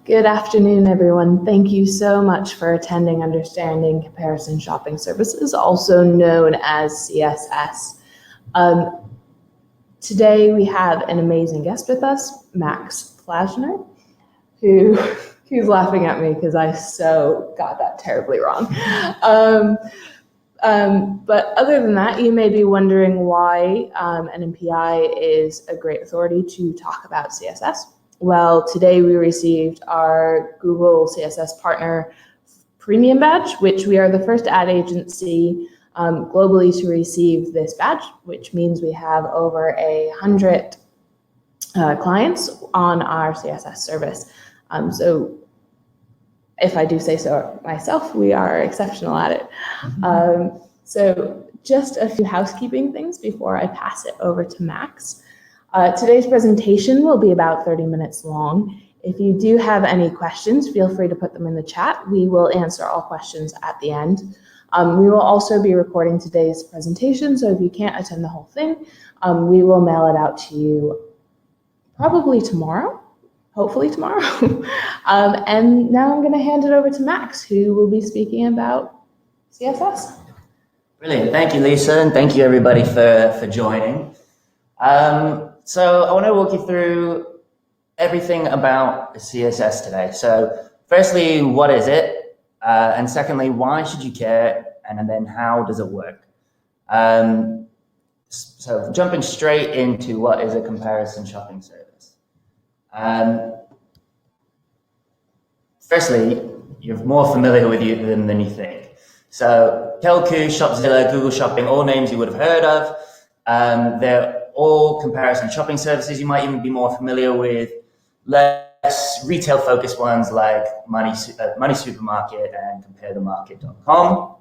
Good afternoon, everyone. Thank you so much for attending Understanding Comparison Shopping Services, also known as CSS. Today we have an amazing guest with us, Max Plasner, who he's laughing at me because I so got that terribly wrong. But other than that, you may be wondering why an MPI is a great authority to talk about CSS. Well, today we received our Google CSS Partner Premium Badge, which we are the first ad agency globally to receive this badge, which means we have over 100 clients on our CSS service. So if I do say so myself, we are exceptional at it. So just a few housekeeping things before I pass it over to Max. Today's presentation will be about 30 minutes long. If you do have any questions, feel free to put them in the chat. We will answer all questions at the end. We will also be recording today's presentation, so if you can't attend the whole thing, we will mail it out to you probably tomorrow, hopefully tomorrow. And now I'm going to hand it over to Max, who will be speaking about CSS. Brilliant. Thank you, Lisa, and thank you, everybody, for joining. So I want to walk you through everything about CSS today. So firstly, what is it? And secondly, why should you care? And then how does it work? So jumping straight into what is a comparison shopping service. Firstly, you're more familiar with them than you think. So Kelku, Shopzilla, Google Shopping, all names you would have heard of. They're all comparison shopping services. You might even be more familiar with less retail-focused ones like Money Supermarket and CompareTheMarket.com.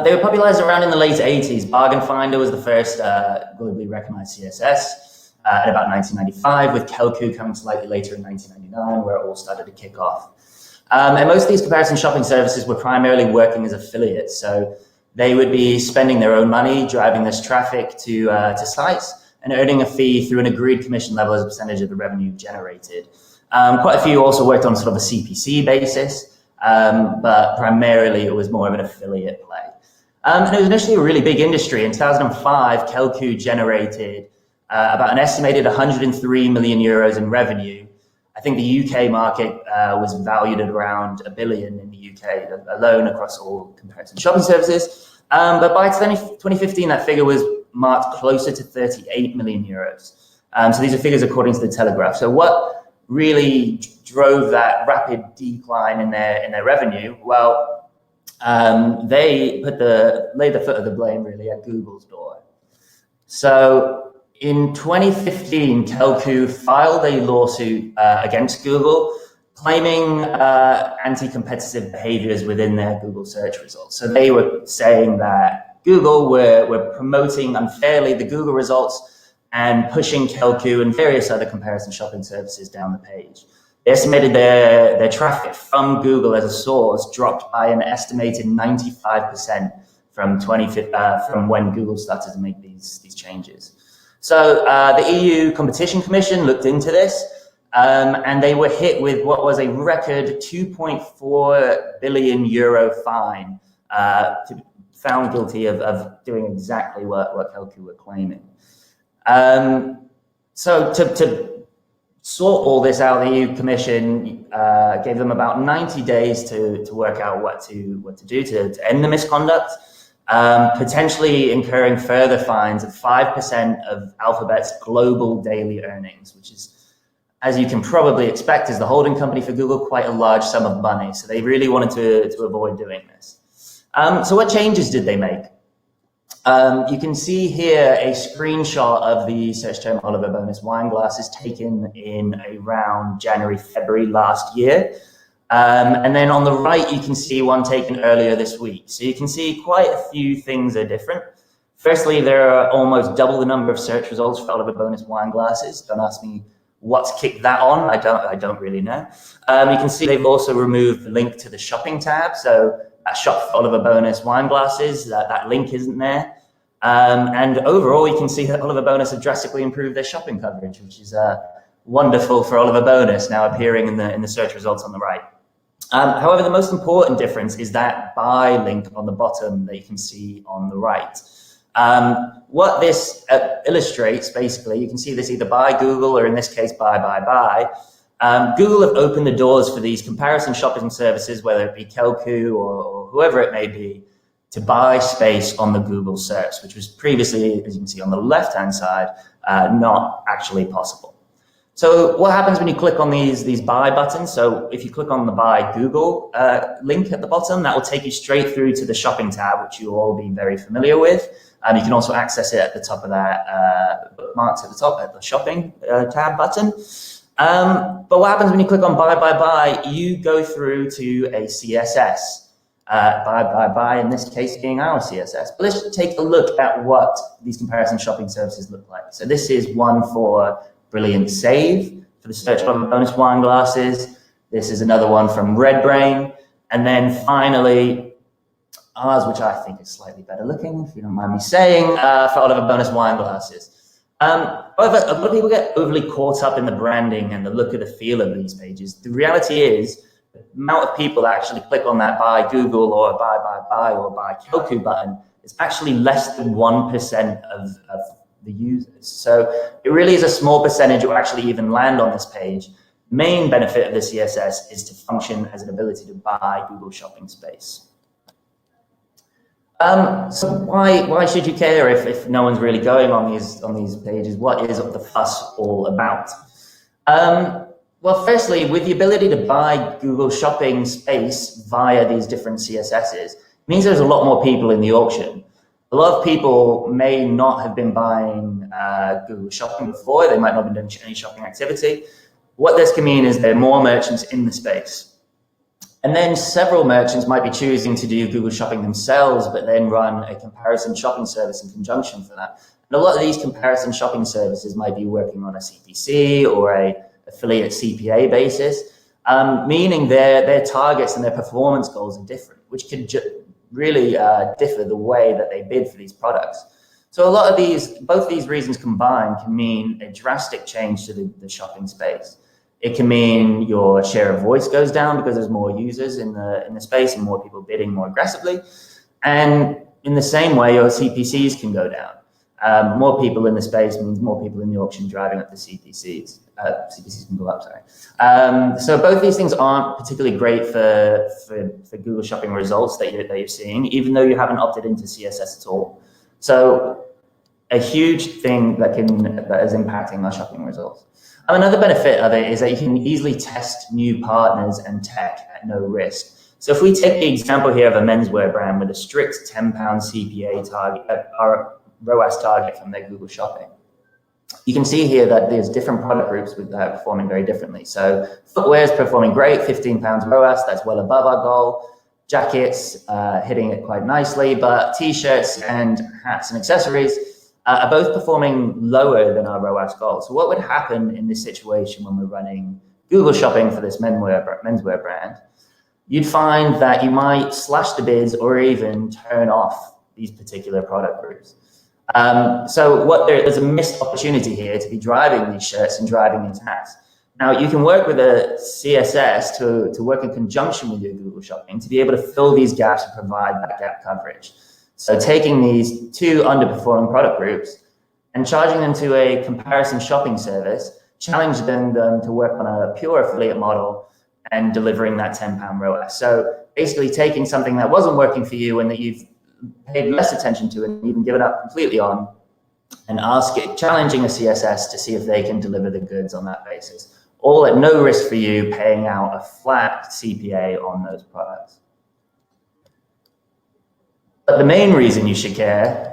They were popularized around in the late 80s. Bargain Finder was the first globally recognized CSS at about 1995, with Kelku coming slightly later in 1999, where it all started to kick off. And most of these comparison shopping services were primarily working as affiliates. So they would be spending their own money, driving this traffic to sites, and earning a fee through an agreed commission level as a percentage of the revenue generated. Quite a few also worked on sort of a CPC basis, but primarily it was more of an affiliate play. And it was initially a really big industry. In 2005, Kelku generated about an estimated 103 million euros in revenue. I think the UK market was valued at around $1 billion in the UK alone across all comparison shopping services. But by 2015, that figure was marked closer to 38 million euros. So these are figures according to the Telegraph. So what really drove that rapid decline in their revenue? Well, they laid the foot of the blame really at Google's door. So in 2015, Kelku filed a lawsuit against Google, claiming anti-competitive behaviors within their Google search results. So they were saying that Google were promoting unfairly the Google results and pushing Kelku and various other comparison shopping services down the page. They estimated their traffic from Google as a source dropped by an estimated 95% from when Google started to make these changes. So the EU Competition Commission looked into this, and they were hit with what was a record 2.4 billion euro fine, found guilty of doing exactly what Kelku were claiming. So to sort all this out, the EU Commission gave them about 90 days to work out what to do to end the misconduct. Potentially incurring further fines of 5% of Alphabet's global daily earnings, which is, as you can probably expect, as the holding company for Google, quite a large sum of money. So they really wanted to avoid doing this. So what changes did they make? You can see here a screenshot of the search term Oliver bonus wine glasses taken in around January, February last year. And then on the right, you can see one taken earlier this week. So you can see quite a few things are different. Firstly, there are almost double the number of search results for Oliver bonus wine glasses. Don't ask me what's kicked that on. I don't really know. You can see they've also removed the link to the shopping tab. So that shop for Oliver bonus wine glasses, that link isn't there. And overall, you can see that Oliver Bonus have drastically improved their shopping coverage, which is wonderful for Oliver Bonus now appearing in the search results on the right. However, the most important difference is that buy link on the bottom that you can see on the right. What this illustrates, basically, you can see this either by Google or in this case by. Google have opened the doors for these comparison shopping services, whether it be Kelku or whoever it may be, to buy space on the Google search, which was previously, as you can see on the left-hand side, not actually possible. So what happens when you click on these buy buttons? So if you click on the buy Google link at the bottom, that will take you straight through to the shopping tab, which you'll all be very familiar with. You can also access it at the top of that, bookmarks at the top at the shopping tab button. But what happens when you click on buy, you go through to a CSS. Buy, in this case being our CSS. But let's take a look at what these comparison shopping services look like. So this is one for Brilliant Save for the search bonus wine glasses. This is another one from RedBrain. And then finally, ours, which I think is slightly better looking, if you don't mind me saying, for Oliver Bonus wine glasses. However, a lot of people get overly caught up in the branding and the look and the feel of these pages. The reality is, the amount of people that actually click on that buy Google or buy or buy Kelku button is actually less than 1% of the users. So it really is a small percentage who actually even land on this page. The main benefit of the CSS is to function as an ability to buy Google shopping space. So why should you care if no one's really going on these pages? What is the fuss all about? Well, firstly, with the ability to buy Google shopping space via these different CSSs, it means there's a lot more people in the auction. A lot of people may not have been buying Google shopping before. They might not have been doing any shopping activity. What this can mean is there are more merchants in the space. And then several merchants might be choosing to do Google shopping themselves, but then run a comparison shopping service in conjunction for that. And a lot of these comparison shopping services might be working on a CPC or a affiliate CPA basis, meaning their targets and their performance goals are different, which could really differ the way that they bid for these products. So a lot of both these reasons combined can mean a drastic change to the shopping space. It can mean your share of voice goes down because there's more users in the space and more people bidding more aggressively. And in the same way, your CPCs can go down. More people in the space means more people in the auction driving up the CPCs. CPCs can go up, sorry. So both these things aren't particularly great for Google shopping results that you're seeing, even though you haven't opted into CSS at all. So a huge thing that is impacting our shopping results. Another benefit of it is that you can easily test new partners and tech at no risk. So if we take the example here of a menswear brand with a strict £10 CPA target, or ROAS target from their Google shopping, you can see here that there's different product groups that are performing very differently. So footwear is performing great, £15 ROAS, that's well above our goal. Jackets hitting it quite nicely, but t-shirts and hats and accessories are both performing lower than our ROAS goal. So what would happen in this situation when we're running Google shopping for this menswear brand? You'd find that you might slash the bids or even turn off these particular product groups. So there's a missed opportunity here to be driving these shirts and driving these hats. Now you can work with a CSS to work in conjunction with your Google shopping to be able to fill these gaps and provide that gap coverage. So taking these two underperforming product groups and charging them to a comparison shopping service, challenging them to work on a pure affiliate model and delivering that £10 ROAS. So basically taking something that wasn't working for you and that you've paid less attention to and even given up completely on, and challenging a CSS to see if they can deliver the goods on that basis. All at no risk for you, paying out a flat CPA on those products. But the main reason you should care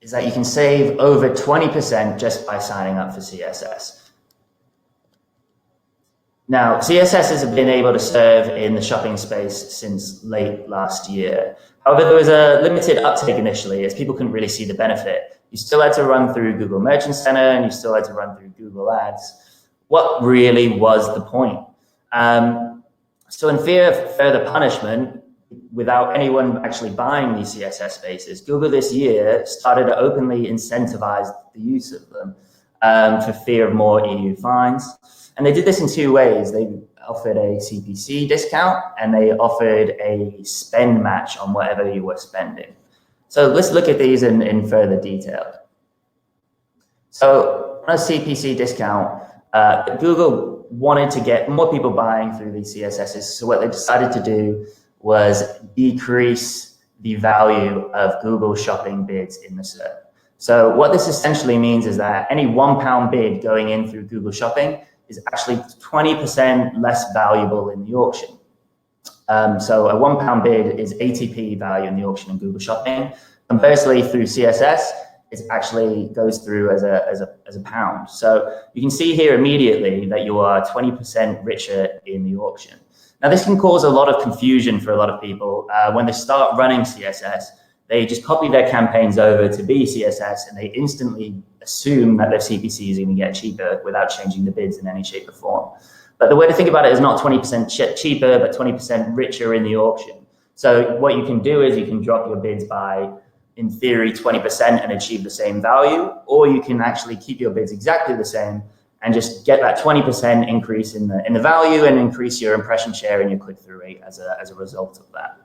is that you can save over 20% just by signing up for CSS. Now, CSS have been able to serve in the shopping space since late last year. However, there was a limited uptake initially as people couldn't really see the benefit. You still had to run through Google Merchant Center and you still had to run through Google Ads. What really was the point? So in fear of further punishment, without anyone actually buying these CSS spaces, Google this year started to openly incentivize the use of them. for fear of more EU fines. And they did this in two ways. They offered a CPC discount and they offered a spend match on whatever you were spending. So let's look at these in further detail. So on a CPC discount, Google wanted to get more people buying through these CSSs. So what they decided to do was decrease the value of Google shopping bids in the SERP. So what this essentially means is that any £1 bid going in through Google Shopping is actually 20% less valuable in the auction. So a £1 bid is 80p value in the auction in Google Shopping. Conversely, through CSS, it actually goes through as a pound. So you can see here immediately that you are 20% richer in the auction. Now, this can cause a lot of confusion for a lot of people. When they start running CSS, they just copy their campaigns over to be CSS and they instantly assume that their CPC is going to get cheaper without changing the bids in any shape or form. But the way to think about it is not 20% cheaper, but 20% richer in the auction. So what you can do is you can drop your bids by, in theory, 20% and achieve the same value, or you can actually keep your bids exactly the same and just get that 20% increase in the value and increase your impression share and your click-through rate as a result of that.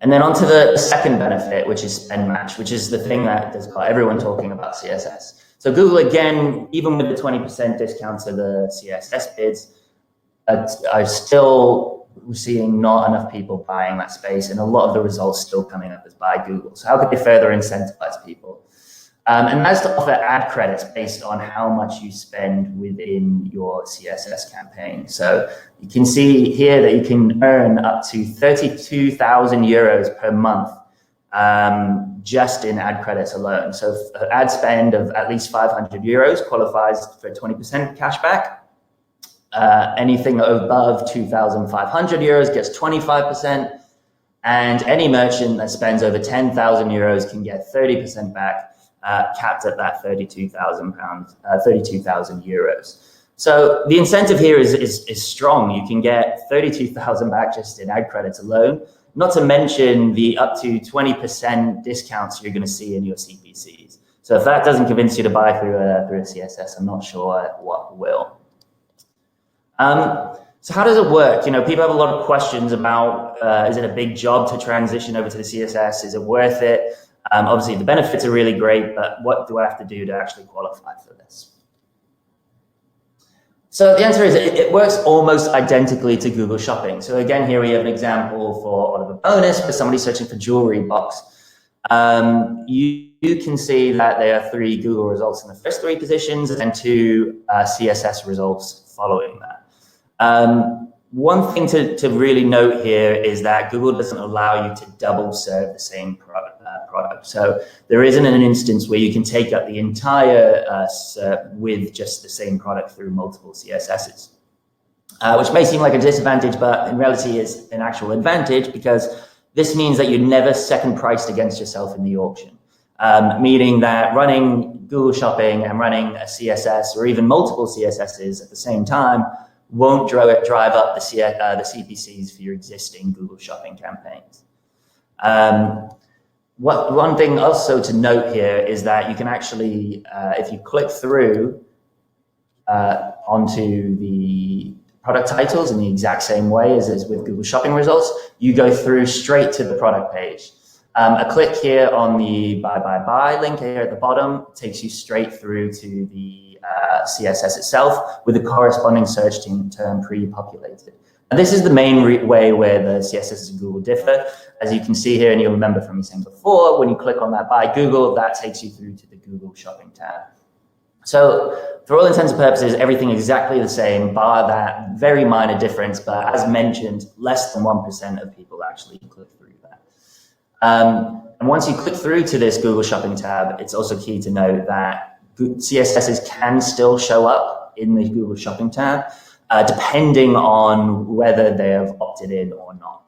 And then on to the second benefit, which is spend match, which is the thing that has got everyone talking about CSS. So Google, again, even with the 20% discount to the CSS bids, are still seeing not enough people buying that space, and a lot of the results still coming up as by Google. So how could they further incentivize people? And that's to offer ad credits based on how much you spend within your CSS campaign. So you can see here that you can earn up to 32,000 euros per month just in ad credits alone. So an ad spend of at least 500 euros qualifies for 20% cashback. Anything above 2,500 euros gets 25%. And any merchant that spends over 10,000 euros can get 30% back. Capped at that 32,000 euros. So the incentive here is strong. You can get 32,000 back just in ad credits alone, not to mention the up to 20% discounts you're going to see in your CPCs. So if that doesn't convince you to buy through a CSS, I'm not sure what will. So how does it work? You know, people have a lot of questions about, is it a big job to transition over to the CSS? Is it worth it? Obviously, the benefits are really great, but what do I have to do to actually qualify for this? So the answer is it works almost identically to Google Shopping. So again, here we have an example for Oliver Bonus for somebody searching for jewelry box. You can see that there are 3 Google results in the first 3 positions and 2 CSS results following that. One thing to really note here is that Google doesn't allow you to double serve the same product. So there isn't an instance where you can take up the entire SERP with just the same product through multiple CSSs, which may seem like a disadvantage, but in reality is an actual advantage because this means that you're never second priced against yourself in the auction, meaning that running Google Shopping and running a CSS or even multiple CSSs at the same time won't drive up the CPCs for your existing Google Shopping campaigns. One thing also to note here is that you can actually, if you click through onto the product titles in the exact same way as with Google Shopping results, you go through straight to the product page. A click here on the buy link here at the bottom takes you straight through to the CSS itself with the corresponding search term pre-populated. And this is the main way where the CSS and Google differ. As you can see here, and you'll remember from me saying before, when you click on that by Google, that takes you through to the Google Shopping tab. So for all intents and purposes, everything is exactly the same, bar that very minor difference, but as mentioned, less than 1% of people actually click through that. And once you click through to this Google Shopping tab, it's also key to note that CSSs can still show up in the Google Shopping tab, depending on whether they have opted in or not.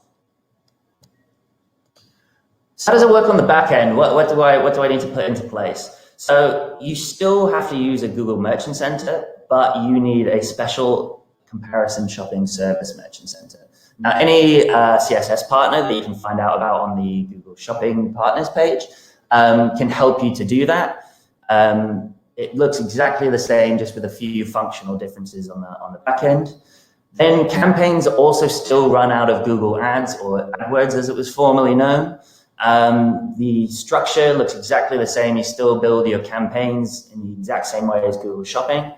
So how does it work on the back end? What do I need to put into place? So you still have to use a Google Merchant Center, but you need a special comparison shopping service Merchant Center. Now, any CSS partner that you can find out about on the Google Shopping partners page can help you to do that. It looks exactly the same, just with a few functional differences on the back end. Then campaigns also still run out of Google Ads, or AdWords as it was formerly known. The structure looks exactly the same. You still build your campaigns in the exact same way as Google Shopping.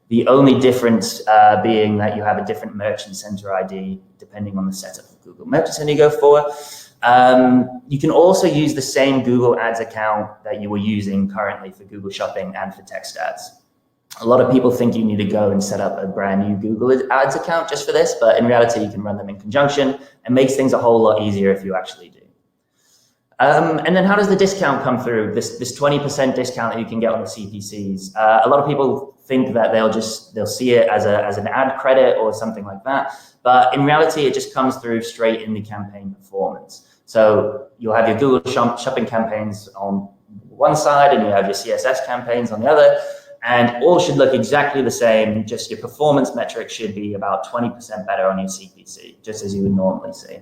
The only difference being that you have a different merchant center ID depending on the setup of Google Merchant Center you go for. You can also use the same Google Ads account that you were using currently for Google Shopping and for text ads. A lot of people think you need to go and set up a brand new Google Ads account just for this, but in reality, you can run them in conjunction and makes things a whole lot easier if you actually do. And then how does the discount come through? This 20% discount that you can get on the CPCs. A lot of people think that they'll see it as an ad credit or something like that, but in reality, it just comes through straight in the campaign performance. So you'll have your Google Shopping campaigns on one side and you have your CSS campaigns on the other, and all should look exactly the same. Just your performance metrics should be about 20% better on your CPC, just as you would normally see.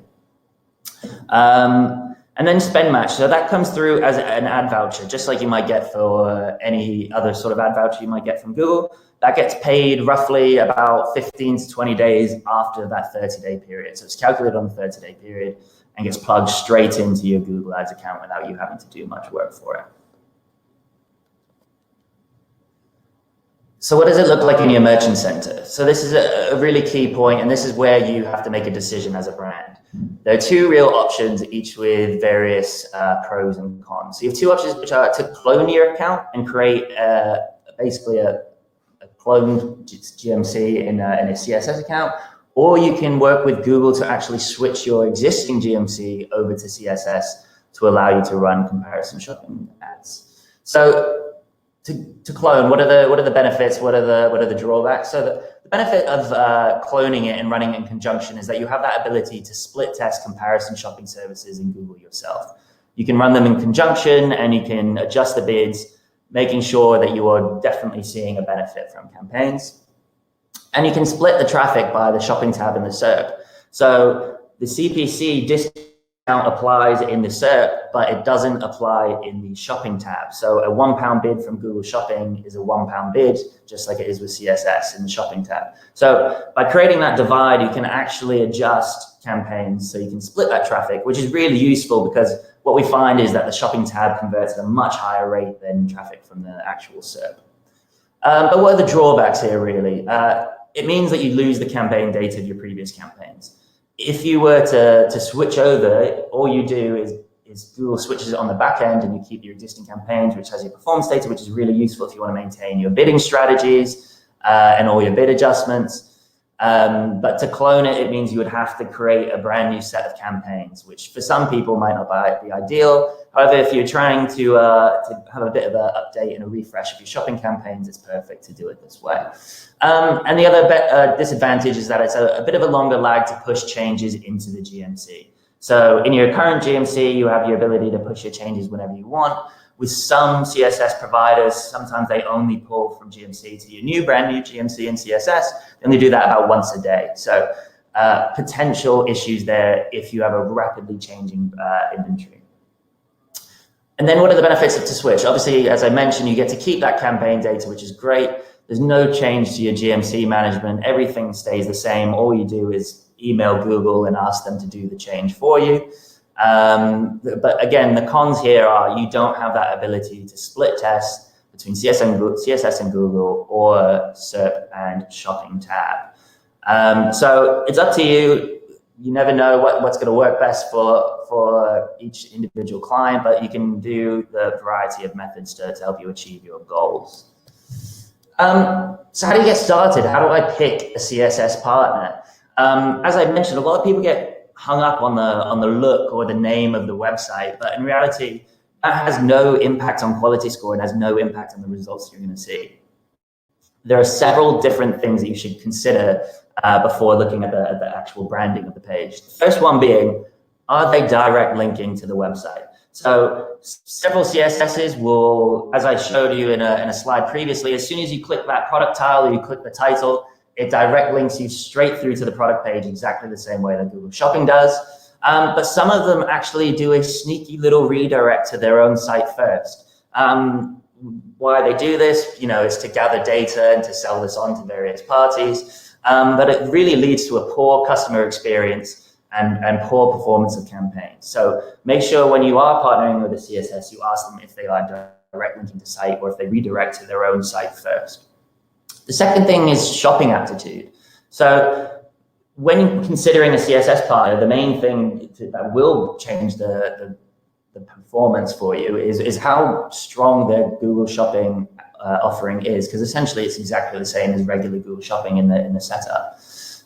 And then spend match. So that comes through as an ad voucher, just like you might get for any other sort of ad voucher you might get from Google. That gets paid roughly about 15 to 20 days after that 30-day period. So it's calculated on the 30-day period and gets plugged straight into your Google Ads account without you having to do much work for it. So what does it look like in your merchant center? So this is a really key point, and this is where you have to make a decision as a brand. There are two real options, each with various pros and cons. So you have two options, which are to clone your account and create basically a cloned GMC in a CSS account, or you can work with Google to actually switch your existing GMC over to CSS to allow you to run comparison shopping ads. So to clone, what are the benefits? What are the drawbacks? So the benefit of cloning it and running in conjunction is that you have that ability to split test comparison shopping services in Google yourself. You can run them in conjunction and you can adjust the bids, making sure that you are definitely seeing a benefit from campaigns. And you can split the traffic by the shopping tab in the SERP. So the CPC discount applies in the SERP, but it doesn't apply in the shopping tab. So a £1 bid from Google Shopping is a £1 bid, just like it is with CSS in the shopping tab. So by creating that divide, you can actually adjust campaigns so you can split that traffic, which is really useful because what we find is that the shopping tab converts at a much higher rate than traffic from the actual SERP. But what are the drawbacks here, really? It means that you lose the campaign data of your previous campaigns. If you were to switch over, all you do is Google switches it on the back end and you keep your existing campaigns, which has your performance data, which is really useful if you want to maintain your bidding strategies and all your bid adjustments. But to clone it, it means you would have to create a brand new set of campaigns, which for some people might not be ideal. However, if you're trying to have a bit of an update and a refresh of your shopping campaigns, it's perfect to do it this way. And the other disadvantage is that it's a bit of a longer lag to push changes into the GMC. So in your current GMC, you have your ability to push your changes whenever you want. With some CSS providers, sometimes they only pull from GMC to your brand new GMC in CSS, and they do that about once a day. So potential issues there if you have a rapidly changing inventory. And then what are the benefits of to switch? Obviously, as I mentioned, you get to keep that campaign data, which is great. There's no change to your GMC management. Everything stays the same. All you do is email Google and ask them to do the change for you. But again, the cons here are you don't have that ability to split test between CSS and Google or SERP and shopping tab. So it's up to you. You never know what's going to work best for each individual client, but you can do the variety of methods to help you achieve your goals. So how do you get started? How do I pick a CSS partner? As I mentioned, a lot of people get hung up on the look or the name of the website, but in reality, that has no impact on quality score and has no impact on the results you're going to see. There are several different things that you should consider before looking at the actual branding of the page. The first one being, are they direct linking to the website? So several CSSs will, as I showed you in a slide previously, as soon as you click that product tile or you click the title, it direct links you straight through to the product page exactly the same way that Google Shopping does. But some of them actually do a sneaky little redirect to their own site first. why they do this, it's to gather data and to sell this on to various parties. But it really leads to a poor customer experience and poor performance of campaigns. So make sure when you are partnering with a CSS, you ask them if they are direct linking to site or if they redirect to their own site first. The second thing is shopping aptitude. So when considering a CSS partner, the main thing that will change the performance for you is how strong their Google Shopping offering is, because essentially it's exactly the same as regular Google Shopping in the setup.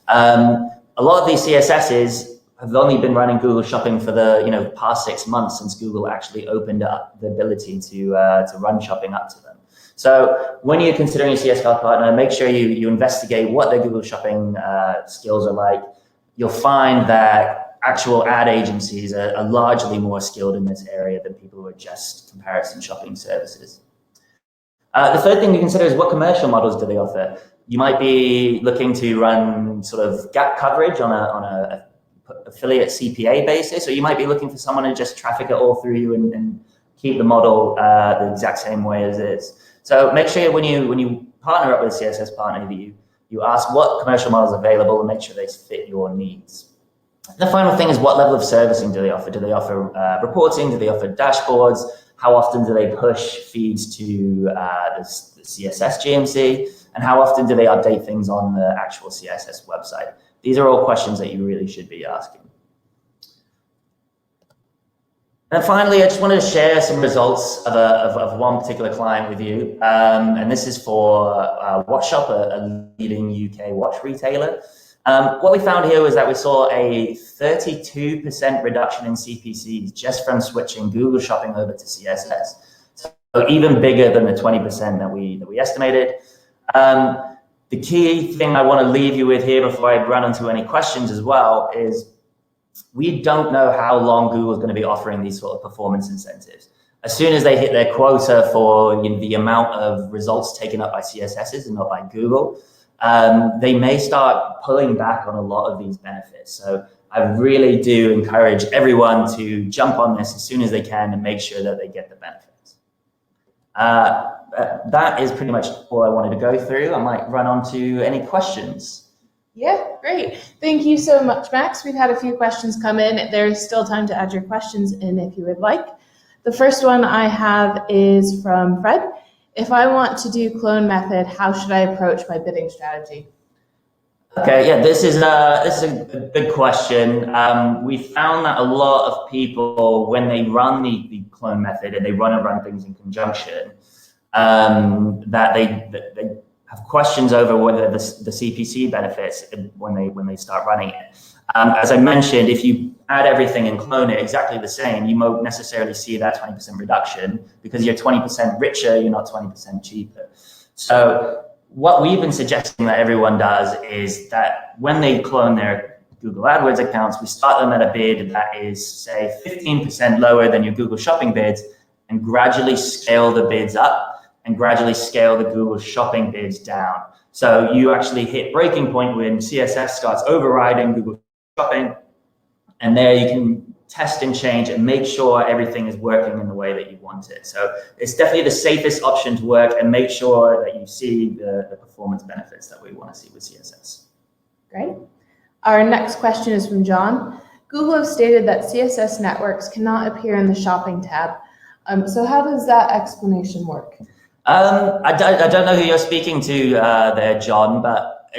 A lot of these CSSs have only been running Google Shopping for the past 6 months since Google actually opened up the ability to run shopping up to them. So when you're considering a CSS partner, make sure you investigate what their Google Shopping skills are like. You'll find that actual ad agencies are largely more skilled in this area than people who are just comparison shopping services. The third thing to consider is what commercial models do they offer. You might be looking to run sort of gap coverage on a affiliate CPA basis, or you might be looking for someone to just traffic it all through you and keep the model the exact same way as it is. So make sure when you partner up with a CSS partner that you ask what commercial models are available and make sure they fit your needs. The final thing is what level of servicing do they offer? Do they offer reporting? Do they offer dashboards? How often do they push feeds to the CSS GMC? And how often do they update things on the actual CSS website? These are all questions that you really should be asking. And finally, I just wanted to share some results of one particular client with you. And this is for WatchShop, a leading UK watch retailer. What we found here was that we saw a 32% reduction in CPCs just from switching Google Shopping over to CSS. So even bigger than the 20% that we estimated. The key thing I want to leave you with here before I run into any questions as well is we don't know how long Google's going to be offering these sort of performance incentives. As soon as they hit their quota for the amount of results taken up by CSSs and not by Google, they may start pulling back on a lot of these benefits. So I really do encourage everyone to jump on this as soon as they can and make sure that they get the benefits. That is pretty much all I wanted to go through. I might run on to any questions. Yeah, great. Thank you so much, Max. We've had a few questions come in. There's still time to add your questions in if you would like. The first one I have is from Fred. If I want to do clone method, how should I approach my bidding strategy? Okay, yeah, this is a good question. We found that a lot of people, when they run the clone method and they run things in conjunction, that they have questions over whether the CPC benefits when they start running it. As I mentioned, if you add everything and clone it exactly the same, you won't necessarily see that 20% reduction because you're 20% richer, you're not 20% cheaper. So what we've been suggesting that everyone does is that when they clone their Google AdWords accounts, we start them at a bid that is, say, 15% lower than your Google Shopping bids and gradually scale the bids up and gradually scale the Google Shopping bids down. So you actually hit breaking point when CSS starts overriding Google Shopping, and there you can test and change and make sure everything is working in the way that you want it. So it's definitely the safest option to work and make sure that you see the performance benefits that we want to see with CSS. Great. Our next question is from John. Google has stated that CSS networks cannot appear in the shopping tab. So how does that explanation work? I don't know who you're speaking to there, John, but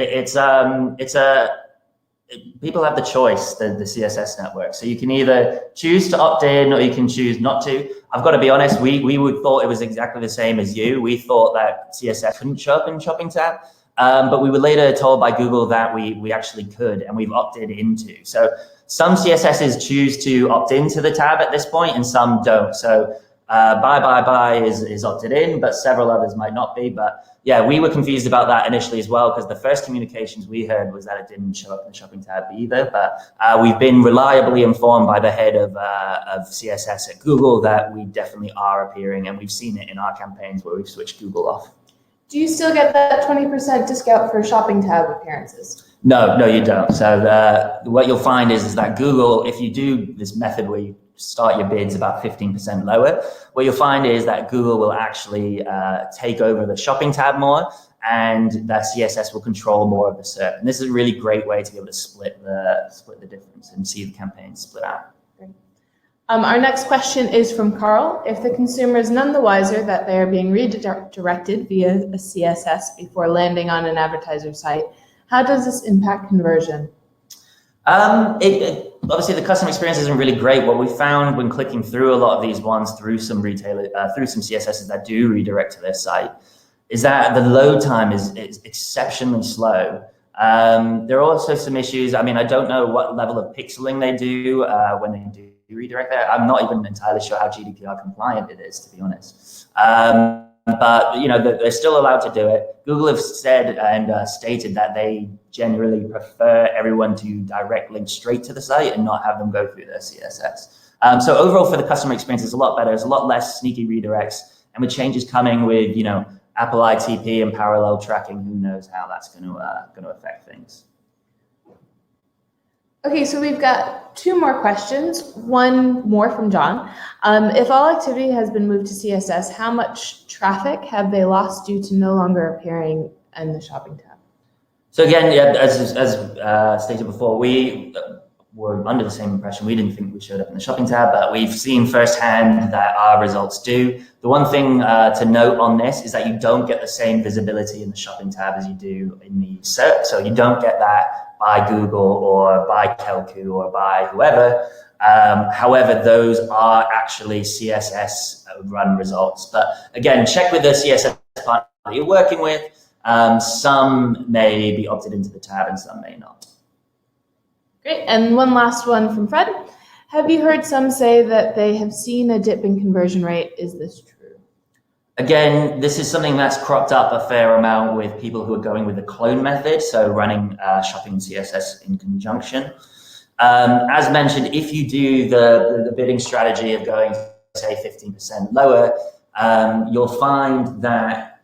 people have the choice, the CSS network. So you can either choose to opt in or you can choose not to. I've got to be honest, we would thought it was exactly the same as you. We thought that CSS couldn't show up in shopping tab, but we were later told by Google that we actually could, and we've opted into. So some CSSs choose to opt into the tab at this point and some don't. So buy is opted in, but several others might not be. But yeah, we were confused about that initially as well, because the first communications we heard was that it didn't show up in the shopping tab either. But we've been reliably informed by the head of CSS at Google that we definitely are appearing, and we've seen it in our campaigns where we've switched Google off. Do you still get that 20% discount for shopping tab appearances? No, you don't. So what you'll find is that Google, if you do this method where you start your bids about 15% lower. What you'll find is that Google will actually take over the shopping tab more, and that CSS will control more of the SERP. And this is a really great way to be able to split the difference and see the campaigns split out. Our next question is from Carl. If the consumer is none the wiser that they are being redirected via a CSS before landing on an advertiser site, how does this impact conversion? Obviously, the customer experience isn't really great. What we found when clicking through a lot of these ones through some CSSs that do redirect to their site is that the load time is exceptionally slow. There are also some issues. I mean, I don't know what level of pixeling they do when they do redirect there. I'm not even entirely sure how GDPR compliant it is, to be honest. But they're still allowed to do it. Google have said and stated that they generally prefer everyone to direct link straight to the site and not have them go through their CSS. So overall, for the customer experience, it's a lot better. There's a lot less sneaky redirects, and with changes coming with Apple ITP and parallel tracking, who knows how that's going to affect things. Okay, so we've got two more questions. One more from John. If all activity has been moved to CSS, how much traffic have they lost due to no longer appearing in the shopping tab? So again, yeah, as stated before, we were under the same impression. We didn't think we showed up in the shopping tab, but we've seen firsthand that our results do. The one thing to note on this is that you don't get the same visibility in the shopping tab as you do in the SERP. So you don't get that by Google or by Kelku or by whoever. However, those are actually CSS run results. But again, check with the CSS partner that you're working with. Some may be opted into the tab and some may not. Great. And one last one from Fred. Have you heard some say that they have seen a dip in conversion rate? Is this true? Again, this is something that's cropped up a fair amount with people who are going with the clone method, so running shopping CSS in conjunction. As mentioned, if you do the bidding strategy of going, say, 15% lower, you'll find that,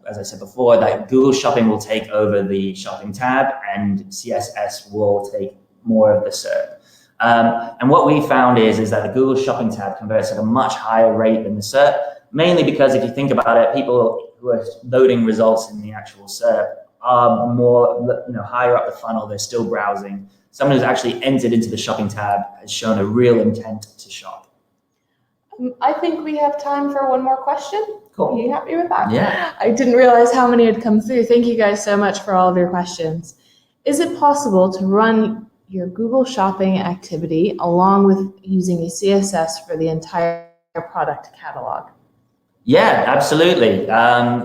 as I said before, that Google Shopping will take over the shopping tab and CSS will take more of the SERP. And what we found is that the Google Shopping tab converts at a much higher rate than the SERP, mainly because if you think about it, people who are loading results in the actual SERP are more, higher up the funnel. They're still browsing. Someone who's actually entered into the shopping tab has shown a real intent to shop. I think we have time for one more question. Cool. Are you happy with that? Yeah. I didn't realize how many had come through. Thank you guys so much for all of your questions. Is it possible to run your Google Shopping activity along with using a CSS for the entire product catalog? Yeah, absolutely.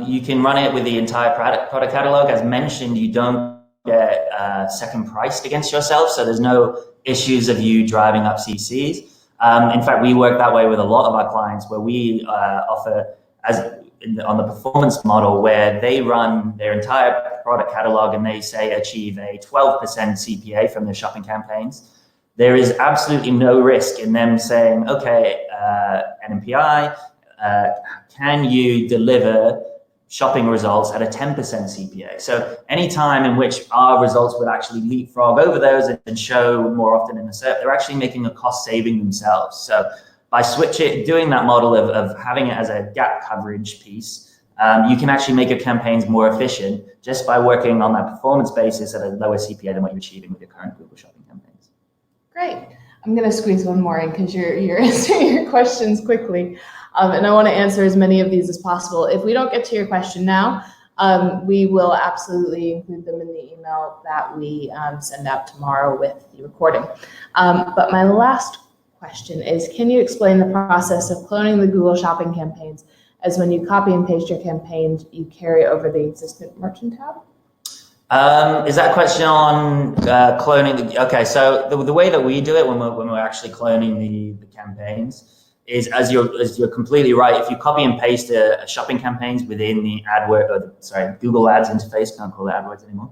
You can run it with the entire product catalog. As mentioned, you don't get second priced against yourself, so there's no issues of you driving up CCs. In fact, we work that way with a lot of our clients, where we offer on the performance model, where they run their entire product catalog and they say achieve a 12% CPA from their shopping campaigns. There is absolutely no risk in them saying, okay, NMPI, can you deliver shopping results at a 10% CPA? So any time in which our results would actually leapfrog over those and show more often in the SERP, they're actually making a cost saving themselves. So by doing that model of having it as a gap coverage piece, you can actually make your campaigns more efficient just by working on that performance basis at a lower CPA than what you're achieving with your current Google Shopping campaigns. Great. I'm going to squeeze one more in because you're answering your questions quickly. And I want to answer as many of these as possible. If we don't get to your question now, we will absolutely include them in the email that we send out tomorrow with the recording. But my last question is, can you explain the process of cloning the Google Shopping campaigns, as when you copy and paste your campaign, you carry over the existing merchant tab? Is that a question on cloning? Okay, so the way that we do it when we're actually cloning the campaigns is, as you're completely right, if you copy and paste a shopping campaigns within the Google Ads interface, can't call it AdWords anymore.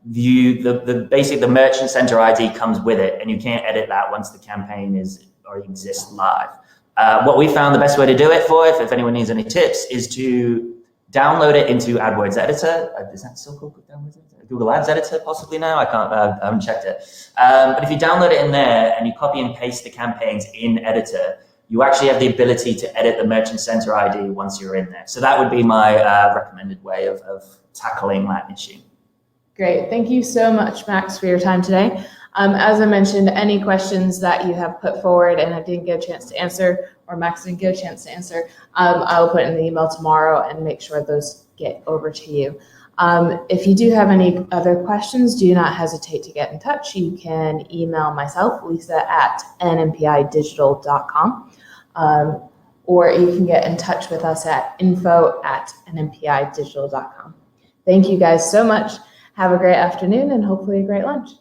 The Merchant Center ID comes with it, and you can't edit that once the campaign already exists live. What we found the best way to do it if anyone needs any tips, is to download it into AdWords Editor. Is that still called Google Ads Editor possibly now? I haven't checked it. But if you download it in there and you copy and paste the campaigns in Editor, you actually have the ability to edit the Merchant Center ID once you're in there. So that would be my recommended way of tackling that issue. Great. Thank you so much, Max, for your time today. As I mentioned, any questions that you have put forward and I didn't get a chance to answer, or Max didn't get a chance to answer, I will put in the email tomorrow and make sure those get over to you. If you do have any other questions, do not hesitate to get in touch. You can email myself, lisa@nmpidigital.com, or you can get in touch with us at info@nmpidigital.com. Thank you guys so much. Have a great afternoon and hopefully a great lunch.